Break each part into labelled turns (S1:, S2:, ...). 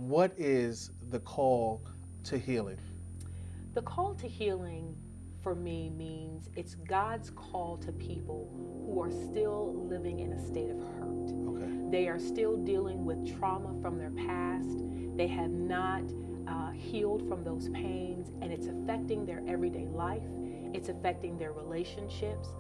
S1: What is the call to healing?
S2: The call to healing for me means it's God's call to people who are still living in a state of hurt.
S1: Okay.
S2: They are still dealing with trauma from their past. They have not healed from those pains, and it's affecting their everyday life. It's affecting their relationships.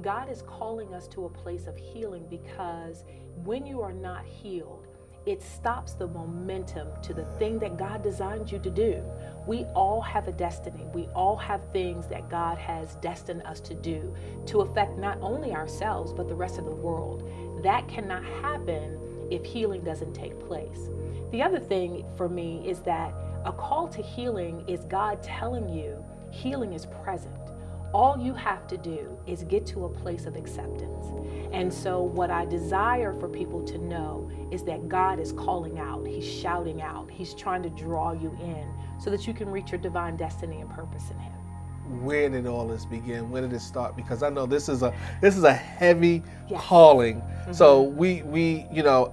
S2: God is calling us to a place of healing because when you are not healed, it stops the momentum to the thing that God designed you to do. We all have a destiny. We all have things that God has destined us to do to affect not only ourselves, but the rest of the world. That cannot happen if healing doesn't take place. The other thing for me is that a call to healing is God telling you healing is present. All you have to do is get to a place of acceptance. And so what I desire for people to know is that God is calling out. He's shouting out. He's trying to draw you in so that you can reach your divine destiny and purpose in Him.
S1: Where did all this begin? When did it start? Because I know this is a heavy
S2: Yes.
S1: calling.
S2: Mm-hmm.
S1: So we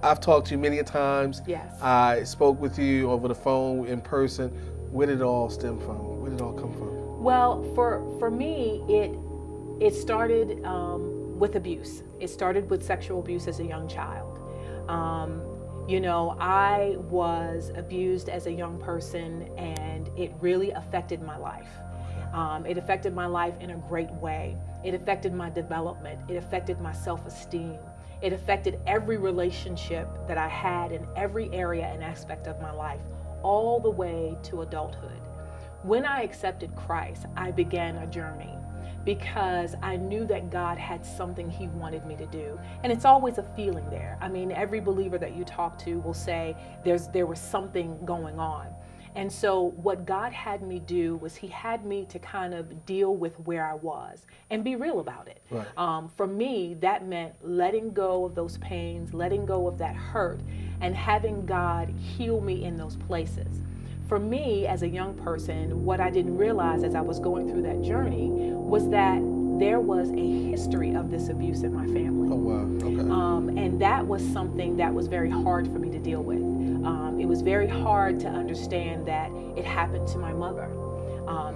S1: I've talked to you many a times.
S2: Yes.
S1: I spoke with you over the phone, in person. Where did it all stem from? Where did it all come from?
S2: Well, for me, it started with abuse. It started with sexual abuse as a young child. I was abused as a young person, and it really affected my life. It affected my life in a great way. It affected my development. It affected my self-esteem. It affected every relationship that I had in every area and aspect of my life, all the way to adulthood. When I accepted Christ, I began a journey because I knew that God had something He wanted me to do. And it's always a feeling there. I mean, every believer that you talk to will say there was something going on. And so what God had me do was He had me to kind of deal with where I was and be real about it.
S1: Right.
S2: For me, that meant letting go of those pains, letting go of that hurt, and having God heal me in those places. For me, as a young person, what I didn't realize as I was going through that journey was that there was a history of this abuse in my family.
S1: Oh, wow. Okay.
S2: And that was something that was very hard for me to deal with. It was very hard to understand that it happened to my mother.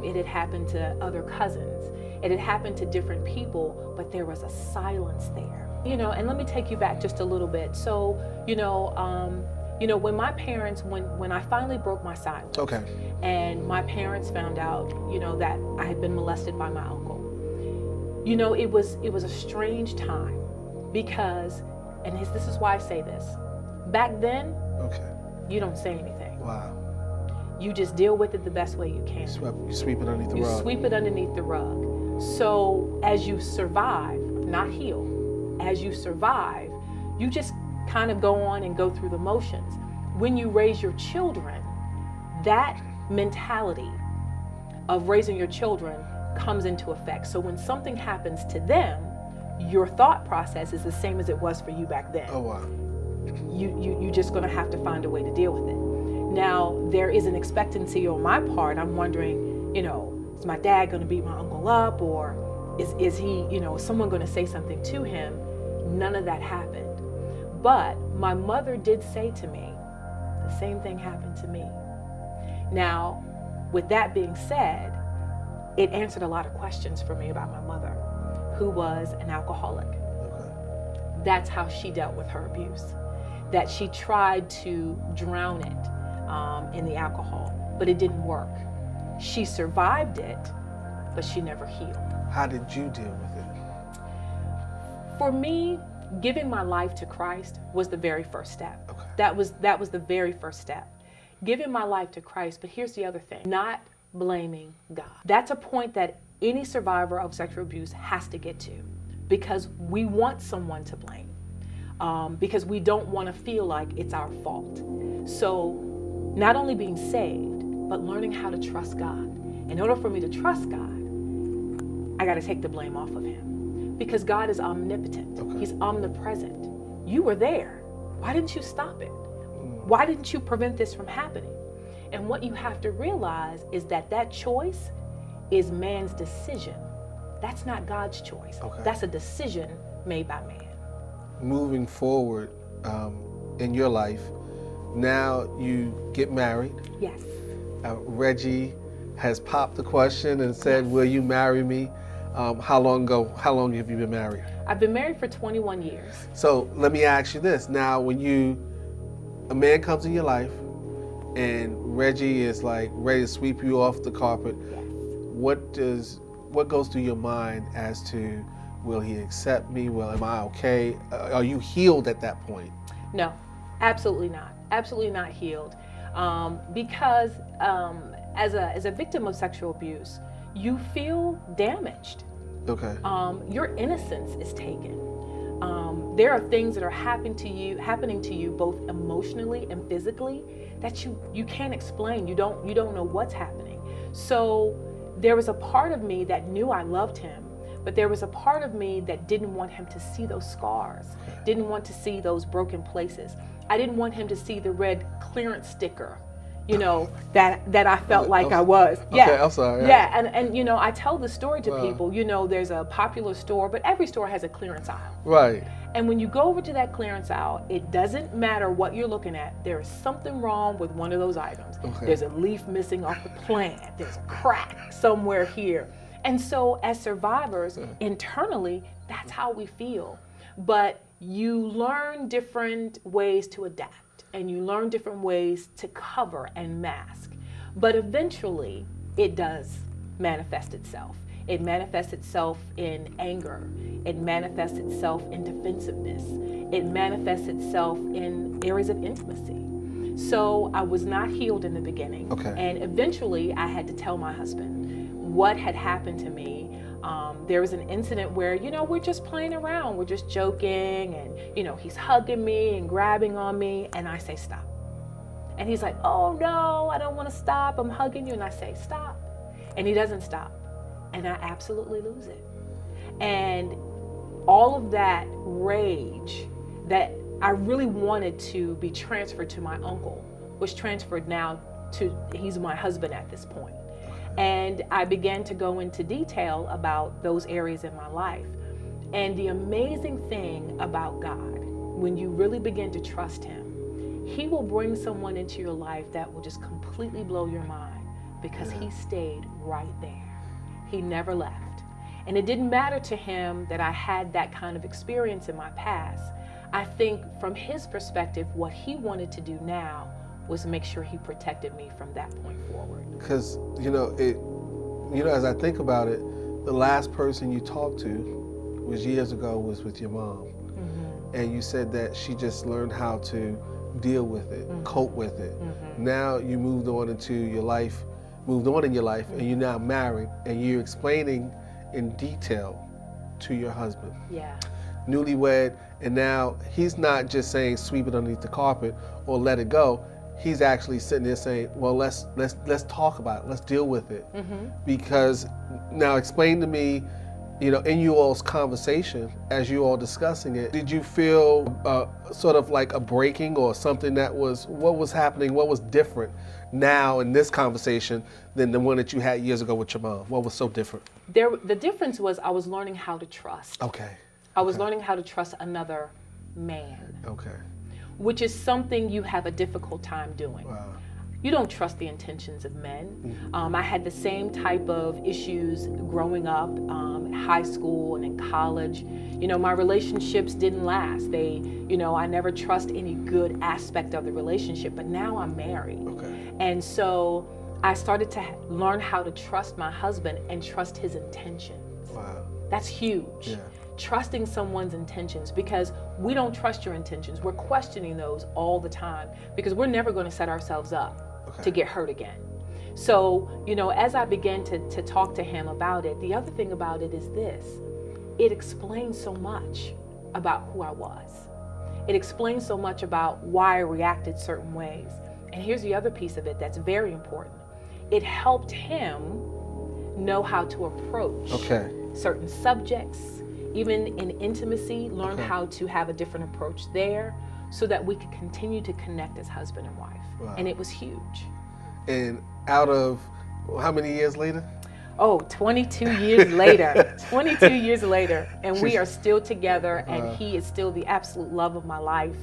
S2: It had happened to other cousins. It had happened to different people, but there was a silence there. And let me take you back just a little bit. So, when my parents, when I finally broke my silence,
S1: Okay.
S2: and my parents found out, that I had been molested by my uncle, it was a strange time because, and this is why I say this, back then,
S1: Okay.
S2: you don't say anything.
S1: Wow.
S2: You just deal with it the best way you can.
S1: You sweep it underneath the
S2: You
S1: rug.
S2: sweep it underneath the rug. So as you survive, not heal, as you survive, you just kind of go on and go through the motions. When you raise your children, that mentality of raising your children comes into effect. So when something happens to them, your thought process is the same as it was for you back then.
S1: Oh, wow.
S2: You're just going to have to find a way to deal with it. Now, there is an expectancy on my part. I'm wondering, is my dad going to beat my uncle up, or is he, is someone going to say something to him? None of that happened. But my mother did say to me, the same thing happened to me. Now, with that being said, it answered a lot of questions for me about my mother, who was an alcoholic.
S1: Okay.
S2: That's how she dealt with her abuse, that she tried to drown it in the alcohol, but it didn't work. She survived it, but she never healed.
S1: How did you deal with it?
S2: For me, giving my life to Christ was the very first step.
S1: Okay.
S2: That was the very first step. Giving my life to Christ, but here's the other thing, not blaming God. That's a point that any survivor of sexual abuse has to get to, because we want someone to blame, because we don't want to feel like it's our fault. So not only being saved, but learning how to trust God. In order for me to trust God, I got to take the blame off of Him, because God is omnipotent.
S1: Okay.
S2: He's omnipresent. You were there. Why didn't you stop it? Why didn't you prevent this from happening? And what you have to realize is that choice is man's decision. That's not God's choice.
S1: Okay.
S2: That's a decision made by man.
S1: Moving forward in your life, Now you get married.
S2: Yes.
S1: Reggie has popped the question and said,
S2: Yes.
S1: will you marry me? How long have you been married?
S2: I've been married for 21 years.
S1: So let me ask you this. Now, when a man comes in your life and Reggie is like ready to sweep you off the carpet,
S2: Yes.
S1: what goes through your mind as to, will he accept me? Well, am I okay? Are you healed at that point?
S2: No, absolutely not. Absolutely not healed. Because as a victim of sexual abuse, you feel damaged.
S1: Okay.
S2: Your innocence is taken. There are things that are happening to you both emotionally and physically that you can't explain. You don't know what's happening. So there was a part of me that knew I loved him, but there was a part of me that didn't want him to see those scars, didn't want to see those broken places. I didn't want him to see the red clearance sticker, that I felt like I was. Yeah.
S1: Okay, I'm sorry.
S2: Yeah, and I tell the story to people, there's a popular store, but every store has a clearance aisle.
S1: Right.
S2: And when you go over to that clearance aisle, it doesn't matter what you're looking at. There is something wrong with one of those items.
S1: Okay.
S2: There's a leaf missing off the plant. There's a crack somewhere here. And so as survivors, internally, that's how we feel. But you learn different ways to adapt, and you learn different ways to cover and mask. But eventually, it does manifest itself. It manifests itself in anger. It manifests itself in defensiveness. It manifests itself in areas of intimacy. So I was not healed in the beginning.
S1: Okay.
S2: And eventually, I had to tell my husband what had happened to me. There was an incident where, we're just playing around. We're just joking. And, he's hugging me and grabbing on me. And I say, stop. And he's like, oh, no, I don't want to stop. I'm hugging you. And I say, stop. And he doesn't stop. And I absolutely lose it. And all of that rage that I really wanted to be transferred to my uncle was transferred now to, he's my husband at this point. And I began to go into detail about those areas in my life. And the amazing thing about God, when you really begin to trust him, he will bring someone into your life that will just completely blow your mind, because he stayed right there. He never left. And it didn't matter to him that I had that kind of experience in my past. I think from his perspective, what he wanted to do now was make sure he protected me from that point forward.
S1: Because, as I think about it, the last person you talked to was years ago, was with your mom. Mm-hmm. And you said that she just learned how to deal with it, cope with it. Mm-hmm. Now you moved on in your life, and you're now married, and you're explaining in detail to your husband.
S2: Yeah.
S1: Newlywed, and now he's not just saying sweep it underneath the carpet or let it go. He's actually sitting there saying, well, let's talk about it. Let's deal with it. Mm-hmm. Because now explain to me, in you all's conversation, as you all discussing it, did you feel sort of like a breaking or something what was happening? What was different now in this conversation than the one that you had years ago with your mom? What was so different?
S2: The difference was I was learning how to trust.
S1: Okay.
S2: I was learning how to trust another man.
S1: Okay.
S2: Which is something you have a difficult time doing.
S1: Wow.
S2: You don't trust the intentions of men. Mm-hmm. I had the same type of issues growing up, in high school and in college. My relationships didn't last. I never trust any good aspect of the relationship, but now I'm married. Okay. And so I started to learn how to trust my husband and trust his intentions. Wow. That's huge. Yeah. Trusting someone's intentions, because we don't trust your intentions. We're questioning those all the time, because we're never going to set ourselves up to get hurt again. So, as I began to talk to him about it, the other thing about it is this: it explains so much about who I was. It explains so much about why I reacted certain ways. And here's the other piece of it that's very important. It helped him know how to approach certain subjects. Even in intimacy, learn how to have a different approach there, so that we could continue to connect as husband and wife. Wow. And it was huge.
S1: And out of how many years later?
S2: Oh, 22 years later. 22 years later. And we are still together, and he is still the absolute love of my life.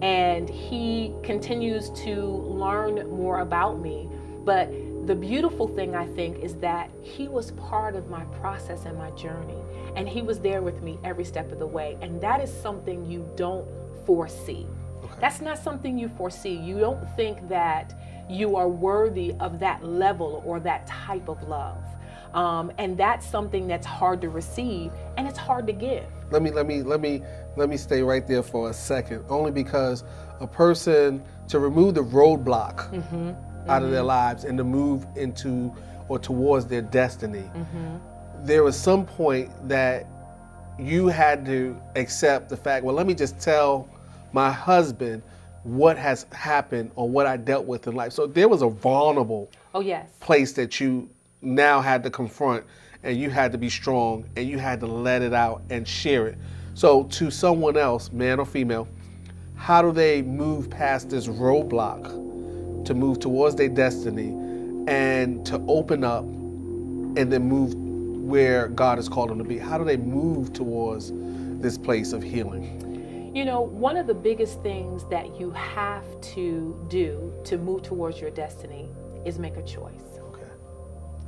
S2: and he continues to learn more about me. But the beautiful thing, I think, is that he was part of my process and my journey, and he was there with me every step of the way. And that is something you don't foresee.
S1: Okay.
S2: That's not something you foresee. You don't think that you are worthy of that level or that type of love. And that's something that's hard to receive, and it's hard to give.
S1: Let me stay right there for a second, only because a person, to remove the roadblock out of their lives and to move into or towards their destiny, there was some point that you had to accept the fact, well, let me just tell my husband what has happened or what I dealt with in life. So there was a vulnerable place that you now had to confront, and you had to be strong, and you had to let it out and share it. So to someone else, man or female, how do they move past this roadblock to move towards their destiny and to open up and then move where God has called them to be? How do they move towards this place of healing?
S2: You know, one of the biggest things that you have to do to move towards your destiny is make a choice.
S1: Okay.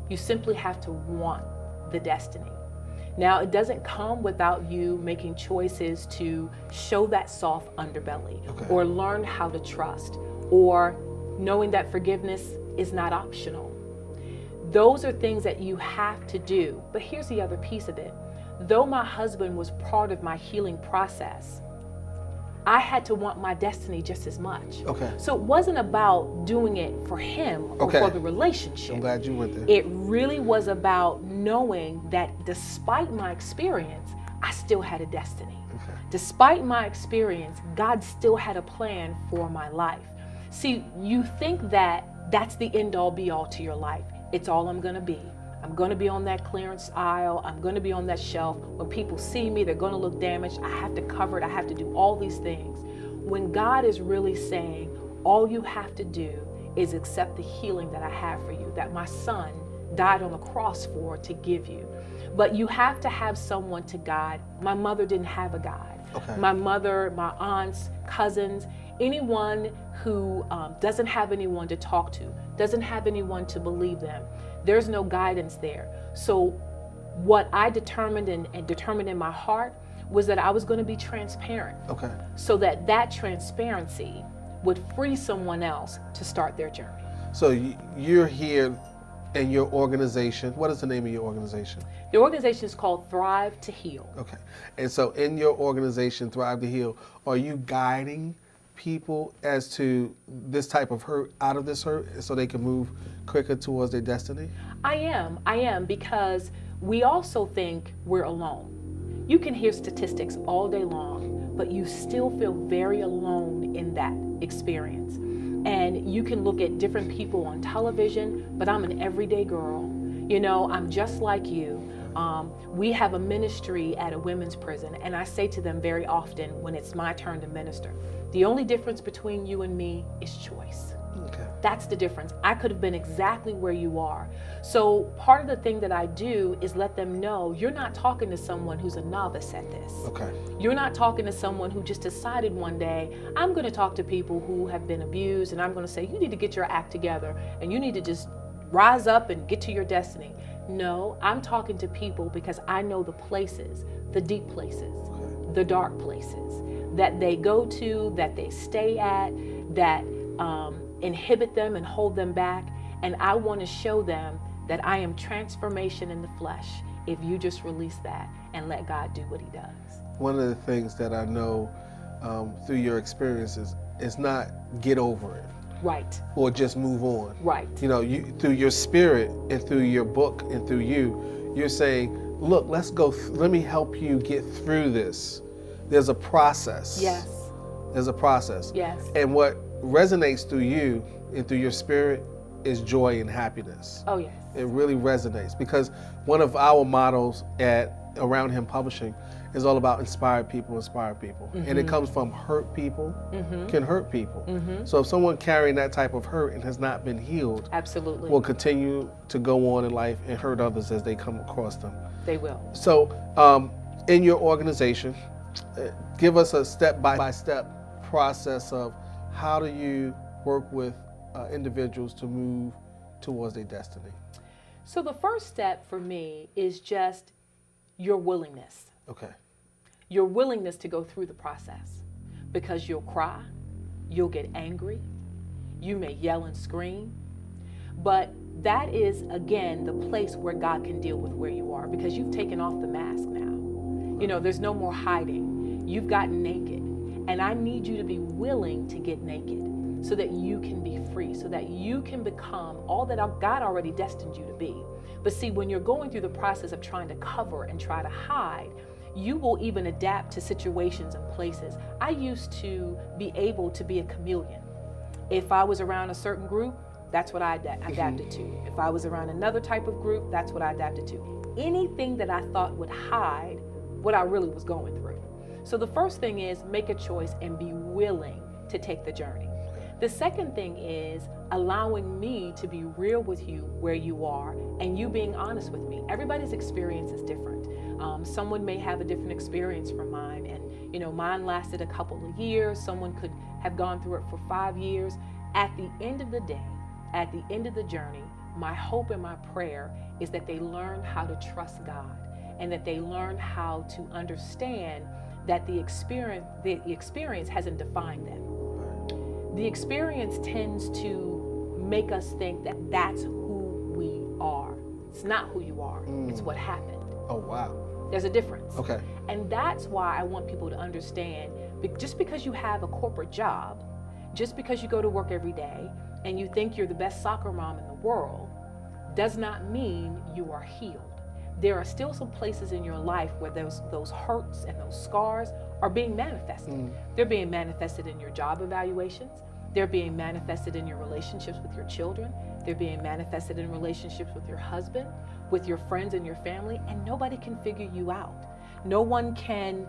S2: You simply have to want the destiny. Now, it doesn't come without you making choices to show that soft underbelly, or learn how to trust, or knowing that forgiveness is not optional. Those are things that you have to do. But here's the other piece of it. Though my husband was part of my healing process, I had to want my destiny just as much.
S1: Okay.
S2: So it wasn't about doing it for him or for the relationship.
S1: I'm glad you went there.
S2: It really was about knowing that despite my experience, I still had a destiny.
S1: Okay.
S2: Despite my experience, God still had a plan for my life. See, you think that that's the end all be all to your life. It's all I'm gonna be. I'm going to be on that clearance aisle. I'm going to be on that shelf. When people see me, they're going to look damaged. I have to cover it. I have to do all these things. When God is really saying, all you have to do is accept the healing that I have for you, that my son died on the cross for, to give you. But you have to have someone to guide. My mother didn't have a guide.
S1: Okay.
S2: My mother, my aunts, cousins, anyone who doesn't have anyone to talk to, doesn't have anyone to believe them, there's no guidance there. So what I determined and determined in my heart was that I was going to be transparent.
S1: Okay.
S2: So that transparency would free someone else to start their journey.
S1: So you're here in your organization. What is the name of your organization?
S2: The organization is called Thrive to Heal.
S1: Okay. And so in your organization, Thrive to Heal, are you guiding people as to this type of hurt, out of this hurt, so they can move quicker towards their destiny?
S2: I am, because we also think we're alone. You can hear statistics all day long, but you still feel very alone in that experience. And you can look at different people on television, but I'm an everyday girl. You know, I'm just like you. We have a ministry at a women's prison, and I say to them very often when it's my turn to minister, the only difference between you and me is choice.
S1: Okay.
S2: That's the difference. I could have been exactly where you are. So part of the thing that I do is let them know you're not talking to someone who's a novice at this.
S1: Okay.
S2: You're not talking to someone who just decided one day, I'm going to talk to people who have been abused, and I'm going to say, you need to get your act together, and you need to just rise up and get to your destiny. No, I'm talking to people because I know the places, the deep places, the dark places that they go to, that they stay at, that inhibit them and hold them back. And I want to show them that I am transformation in the flesh if you just release that and let God do what he does.
S1: One of the things that I know through your experiences is not get over it.
S2: Right.
S1: Or just move on.
S2: Right.
S1: You know, you through your spirit and through your book and through you're saying, look, let's go, let me help you get through this. There's a process.
S2: Yes.
S1: There's a process.
S2: Yes.
S1: And what resonates through you and through your spirit is joy and happiness.
S2: Oh, yes.
S1: It really resonates, because one of our mottos at Around Him Publishing is all about inspire people. And it comes from hurt people can hurt people. So if someone carrying that type of hurt and has not been healed,
S2: Absolutely.
S1: will continue to go on in life and hurt others as they come across them.
S2: They will.
S1: So in your organization, give us a step-by-step process of how do you work with individuals to move towards their destiny?
S2: So the first step for me is just your willingness.
S1: Okay.
S2: Your willingness to go through the process, because you'll cry, you'll get angry, you may yell and scream, but that is, again, the place where God can deal with where you are, because you've taken off the mask now. You know, there's no more hiding. You've gotten naked, and I need you to be willing to get naked so that you can be free, so that you can become all that God already destined you to be. But see, when you're going through the process of trying to cover and try to hide, you will even adapt to situations and places. I used to be able to be a chameleon. If I was around a certain group, that's what I adapted to. If I was around another type of group, that's what I adapted to. Anything that I thought would hide what I really was going through. So the first thing is make a choice and be willing to take the journey. The second thing is allowing me to be real with you where you are and you being honest with me. Everybody's experience is different. Someone may have a different experience from mine, and you know, mine lasted a couple of years. Someone could have gone through it for 5 years. At the end of the day, at the end of the journey, my hope and my prayer is that they learn how to trust God and that they learn how to understand that the experience hasn't defined them. The experience tends to make us think that that's who we are. It's not who you are. It's what happened.
S1: Oh, wow.
S2: There's a difference.
S1: Okay.
S2: And that's why I want people to understand, just because you have a corporate job, just because you go to work every day and you think you're the best soccer mom in the world, does not mean you are healed. There are still some places in your life where those hurts and those scars are being manifested. They're being manifested in your job evaluations. They're being manifested in your relationships with your children. They're being manifested in relationships with your husband, with your friends and your family, and nobody can figure you out. No one can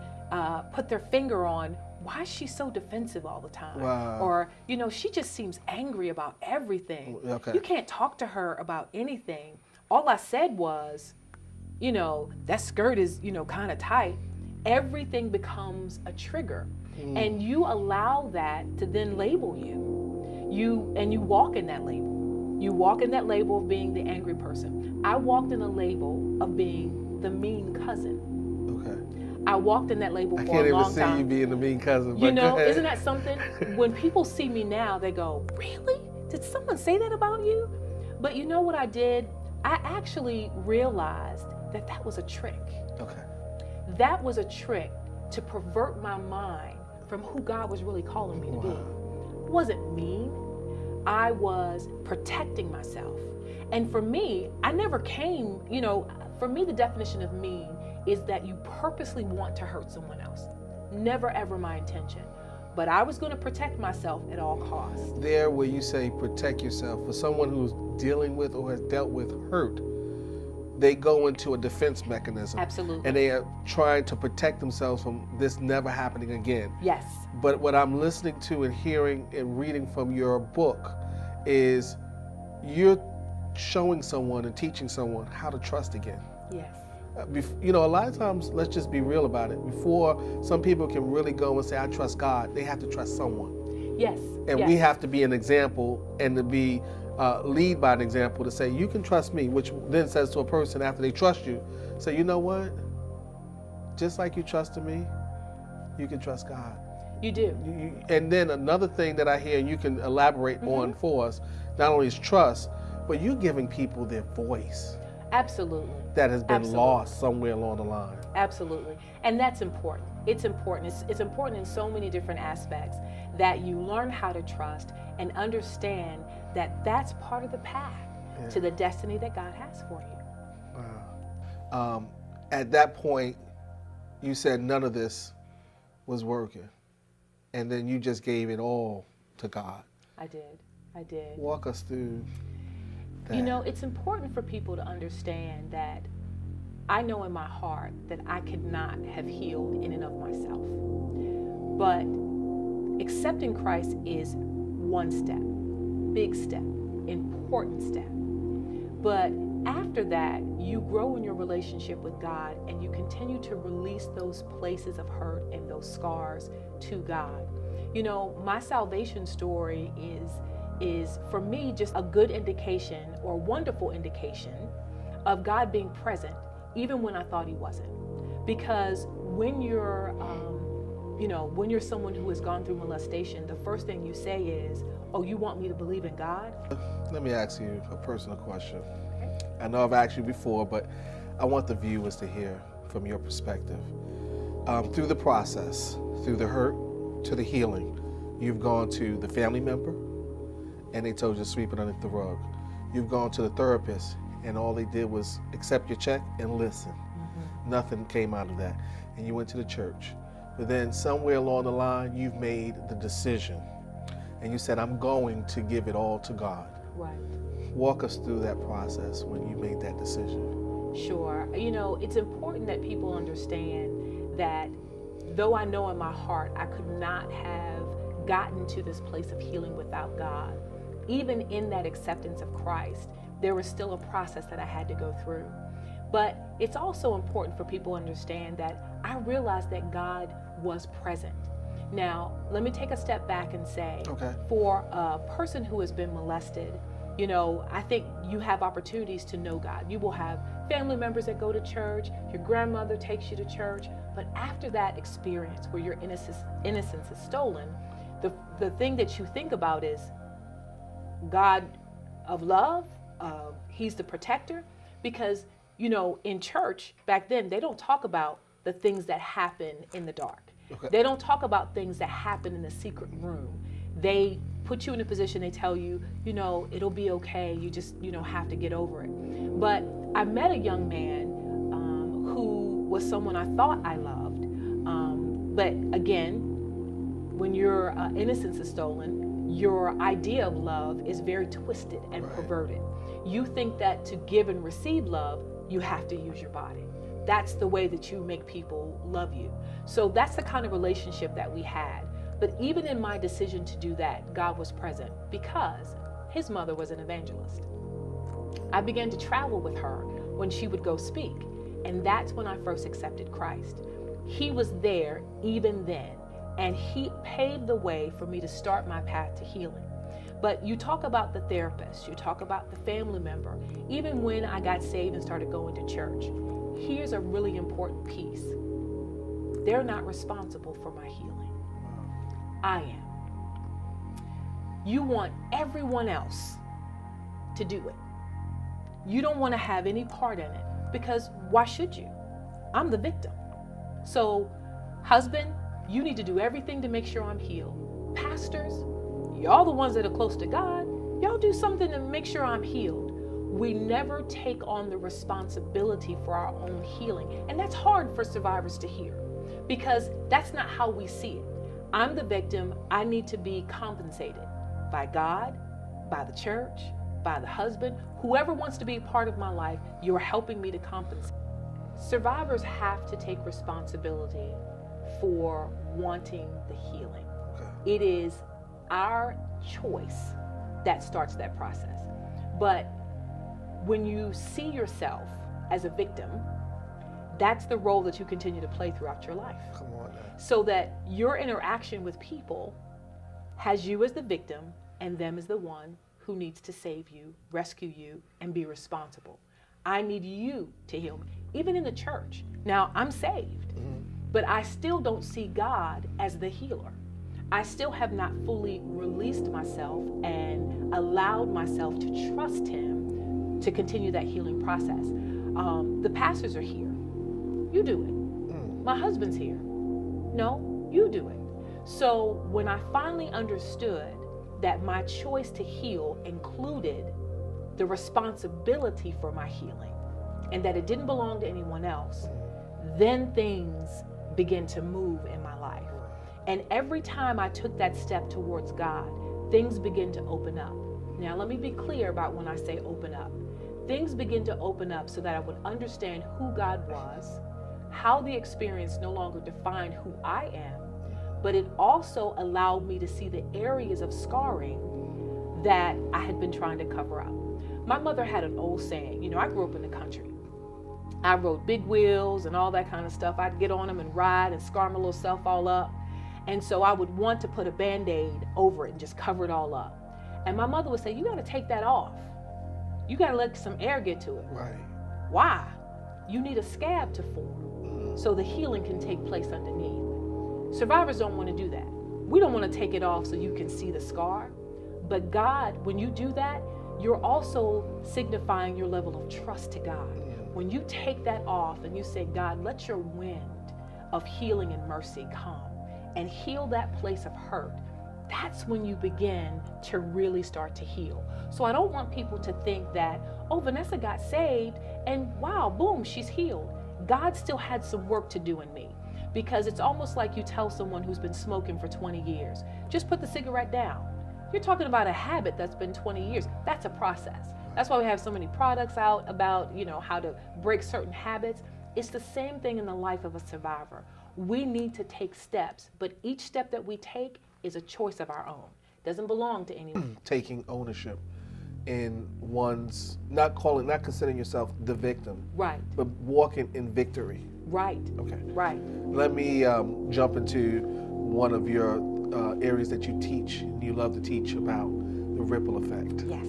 S2: put their finger on, why is she so defensive all the time?
S1: Wow.
S2: Or, you know, she just seems angry about everything.
S1: Okay.
S2: You can't talk to her about anything. All I said was, you know, that skirt is, you know, kind of tight. Everything becomes a trigger. And you allow that to then label you. You walk in that label. You walk in that label of being the angry person. I walked in a label of being the mean cousin.
S1: Okay.
S2: I walked in that label for a long time.
S1: I can't even see you being the mean cousin.
S2: You know, isn't that something? When people see me now, they go, really? Did someone say that about you? But you know what I did? I actually realized that that was a trick.
S1: Okay.
S2: That was a trick to pervert my mind from who God was really calling me to be. It wasn't mean. I was protecting myself. And for me, I never came, you know, for me, the definition of mean is that you purposely want to hurt someone else. Never ever my intention. But I was going to protect myself at all costs.
S1: There where you say protect yourself, for someone who's dealing with or has dealt with hurt, they go into a defense mechanism.
S2: Absolutely.
S1: And they are trying to protect themselves from this never happening again.
S2: Yes.
S1: But what I'm listening to and hearing and reading from your book is you're showing someone and teaching someone how to trust again.
S2: Yes.
S1: You know, a lot of times, let's just be real about it. Before some people can really go and say, I trust God, they have to trust someone.
S2: Yes.
S1: And
S2: yes.
S1: we have to be an example and to be lead by an example to say, you can trust me, which then says to a person after they trust you, say, you know what? Just like you trusted me, you can trust God.
S2: You do.
S1: And then another thing that I hear, and you can elaborate on for us, not only is trust, but you're giving people their voice.
S2: Absolutely.
S1: That has been
S2: Absolutely.
S1: lost somewhere along the line.
S2: Absolutely. And that's important. It's important. It's important in so many different aspects that you learn how to trust and understand that that's part of the path to the destiny that God has for you.
S1: Wow. At that point, you said none of this was working. And then you just gave it all to God.
S2: I did.
S1: Walk us through that.
S2: You know, it's important for people to understand that I know in my heart that I could not have healed in and of myself. But accepting Christ is one step, big step, important step. But after that, you grow in your relationship with God and you continue to release those places of hurt and those scars to God. My salvation story is for me just a good indication or a wonderful indication of God being present even when I thought he wasn't. Because when you're when you're someone who has gone through molestation, the first thing you say is, "Oh, you want me to believe in God?"
S1: Let me ask you a personal question. I know I've asked you before, but I want the viewers to hear from your perspective. Through the process, through the hurt to the healing, you've gone to the family member and they told you to sweep it underneath the rug. You've gone to the therapist and all they did was accept your check and listen. Mm-hmm. Nothing came out of that. And you went to the church. But then somewhere along the line, you've made the decision and you said, I'm going to give it all to God.
S2: Right.
S1: Walk us through that process when you made that decision.
S2: Sure. It's important that people understand that though I know in my heart I could not have gotten to this place of healing without God, even in that acceptance of Christ, there was still a process that I had to go through. But it's also important for people to understand that I realized that God was present. Now, let me take a step back and say, for a person who has been molested, I think you have opportunities to know God. You will have family members that go to church, your grandmother takes you to church, but after that experience where your innocence is stolen, the thing that you think about is God of love, he's the protector, because, in church back then, they don't talk about the things that happen in the dark. Okay. They don't talk about things that happen in the secret room. They put you in a position, they tell you, it'll be okay. You just, have to get over it. But I met a young man who was someone I thought I loved. But again, when your innocence is stolen, your idea of love is very twisted and perverted. You think that to give and receive love, you have to use your body. That's the way that you make people love you. So that's the kind of relationship that we had. But even in my decision to do that, God was present because his mother was an evangelist. I began to travel with her when she would go speak. And that's when I first accepted Christ. He was there even then. And he paved the way for me to start my path to healing. But you talk about the therapist, you talk about the family member. Even when I got saved and started going to church, here's a really important piece. They're not responsible for my healing. I am. You want everyone else to do it. You don't want to have any part in it because why should you? I'm the victim. So, husband, you need to do everything to make sure I'm healed. Pastors, y'all the ones that are close to God, y'all do something to make sure I'm healed. We never take on the responsibility for our own healing. And that's hard for survivors to hear because that's not how we see it. I'm the victim. I need to be compensated by God, by the church, by the husband, whoever wants to be a part of my life, you're helping me to compensate. Survivors have to take responsibility for wanting the healing. Okay. It is our choice that starts that process. But when you see yourself as a victim, that's the role that you continue to play throughout your life.
S1: Come on now.
S2: So that your interaction with people has you as the victim and them as the one who needs to save you, rescue you, and be responsible. I need you to heal me. Even in the church. Now, I'm saved, but I still don't see God as the healer. I still have not fully released myself and allowed myself to trust him to continue that healing process. The pastors are here. You do it. My husband's here. No, you do it. So when I finally understood that my choice to heal included the responsibility for my healing and that it didn't belong to anyone else, then things began to move in my life. And every time I took that step towards God, things begin to open up. Now, let me be clear about when I say open up. Things begin to open up so that I would understand who God was, how the experience no longer defined who I am, but it also allowed me to see the areas of scarring that I had been trying to cover up. My mother had an old saying, I grew up in the country. I rode big wheels and all that kind of stuff. I'd get on them and ride and scar my little self all up. And so I would want to put a Band-Aid over it and just cover it all up. And my mother would say, you got to take that off. You got to let some air get to it.
S1: Right.
S2: Why? You need a scab to form so the healing can take place underneath. Survivors don't want to do that. We don't want to take it off so you can see the scar. But God, when you do that, you're also signifying your level of trust to God. When you take that off and you say, God, let your wind of healing and mercy come and heal that place of hurt, that's when you begin to really start to heal. So I don't want people to think that, oh, Vanessa got saved and wow, boom, she's healed. God still had some work to do in me, because it's almost like you tell someone who's been smoking for 20 years, just put the cigarette down. You're talking about a habit that's been 20 years. That's a process. That's why we have so many products out about, how to break certain habits. It's the same thing in the life of a survivor. We need to take steps, but each step that we take is a choice of our own. Doesn't belong to anyone.
S1: Taking ownership in one's, not considering yourself the victim.
S2: Right.
S1: But walking in victory.
S2: Right.
S1: Okay.
S2: Right.
S1: Let me jump into one of your areas that you teach, and you love to teach about the ripple effect.
S2: Yes.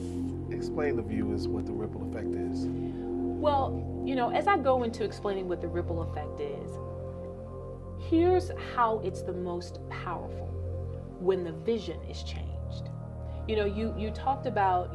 S1: Explain to viewers what the ripple effect is.
S2: Well, as I go into explaining what the ripple effect is, here's how it's the most powerful: when the vision is changed. You talked about,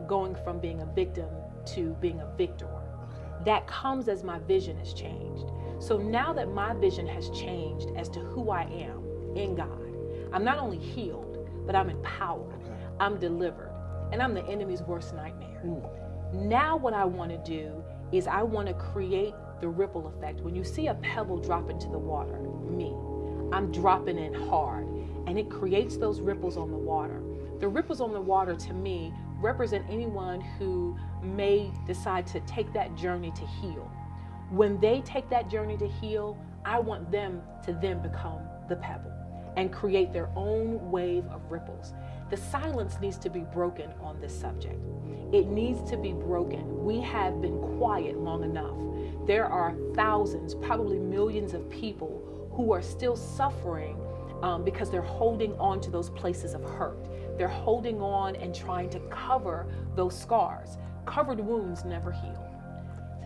S2: going from being a victim to being a victor. Okay. That comes as my vision has changed. So now that my vision has changed as to who I am in God, I'm not only healed, but I'm empowered, okay. I'm delivered, and I'm the enemy's worst nightmare. Ooh. Now what I want to do is I want to create the ripple effect. When you see a pebble drop into the water, I'm dropping in hard, and it creates those ripples on the water. The ripples on the water, to me, represent anyone who may decide to take that journey to heal. When they take that journey to heal, I want them to then become the pebble and create their own wave of ripples. The silence needs to be broken on this subject. It needs to be broken. We have been quiet long enough. There are thousands, probably millions of people who are still suffering because they're holding on to those places of hurt. They're holding on and trying to cover those scars. Covered wounds never heal.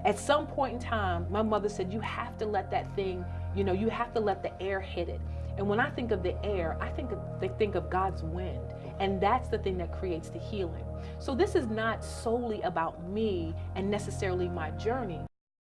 S2: At some point in time, my mother said, you have to let that thing, you have to let the air hit it. And when I think of the air, I think of God's wind. And that's the thing that creates the healing. So this is not solely about me and necessarily my journey.